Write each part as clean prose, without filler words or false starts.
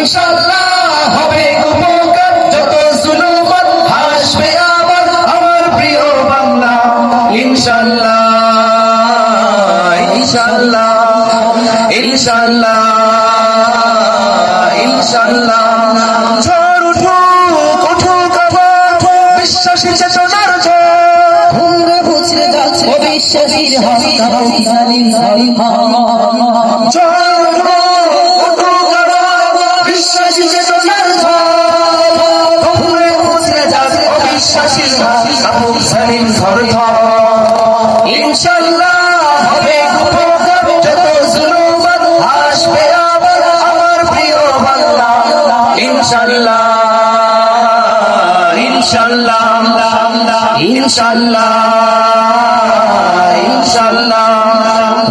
ইনশাআল্লাহ হবে উপকার, যত জুলুমত হাসবে আবার আমার প্রিয় বাংলা। ইনশাআল্লাহ ইনশাআল্লাহ ইনশাআল্লাহ ইনশাআল্লাহ। ঝড় উঠুক উঠুক আবার বিশ্বাসী চেতনার ঝড়, ঘুরে বুঝলে যাচ্ছে অবিশ্বাসীর হাত কাঁপে জালিম জালিম ঝড় উঠুক আবার বিশ্বাসী চেতনার ঝড়, ঘুরে বুঝলে যাচ্ছে অবিশ্বাসীর হাত কাঁপে জালিম ঝড় ঝড়। ইনশাআল্লাহ হবে উপকার, যত জুলুমত হাসবে আবার আমার প্রিয় বাংলা। ইনশাআল্লাহ ইনশাআল্লাহ ইনশাআল্লাহ ইনশাআল্লাহ।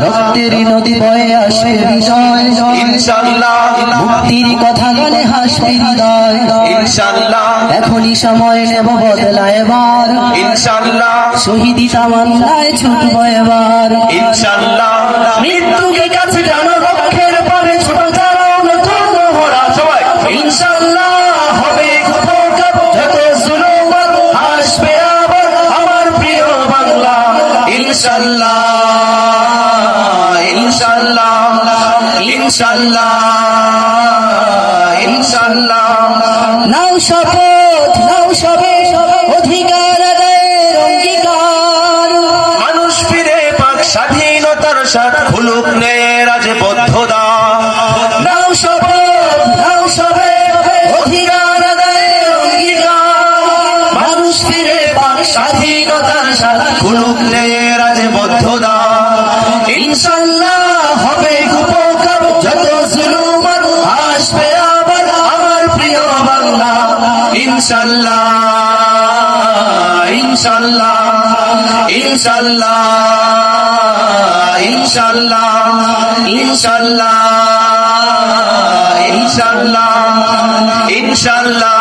রক্তের নদী বয়ে আসবে বিজয়, ইনশাআল্লাহ মুক্তির কথা গানে হাসবে হৃদয়। ইনশাআল্লাহ এখনই সময় নেব বদলা এবার, ইনশাআল্লাহ শহীদি তামান্নায় ছুটব এবার। ইনশাআল্লাহ। মৃত্যুকে কাছে জানো রক্ষের পরে ছোট যারাও নতুন মহড়া সবাই। ইনশাআল্লাহ হবে উপকার, যত জুলুমত হাসবে আবার আমার প্রিয় বাংলা। ইনশাআল্লাহ ইনশাআল্লাহ ইনশাআল্লাহ ইনশাআল্লাহ। নাও শপথ নাও সবে অধিকার আদায়ের অঙ্গীকার, মানুষ ফিরে পাক স্বাধীনতার স্বাদ, খুলুক ন্যায়ের রাজবদ্ধতা। নাও শপথ নাও সবে অধিকার আদায়ের অঙ্গীকার, মানুষ ফিরে পাক স্বাধীনতার স্বাদ, খুলুক ন্যায়ের রাজবদ্ধতা। ইনশাআল্লাহ হবে উপকার, যত জুলুমত হাসবে আবার আমার প্রিয় বাংলা। ইনশাআল্লাহ ইনশাআল্লাহ ইনশাআল্লাহ ইনশাআল্লাহ ইনশাআল্লাহ ইনশাআল্লাহ ইনশাআল্লাহ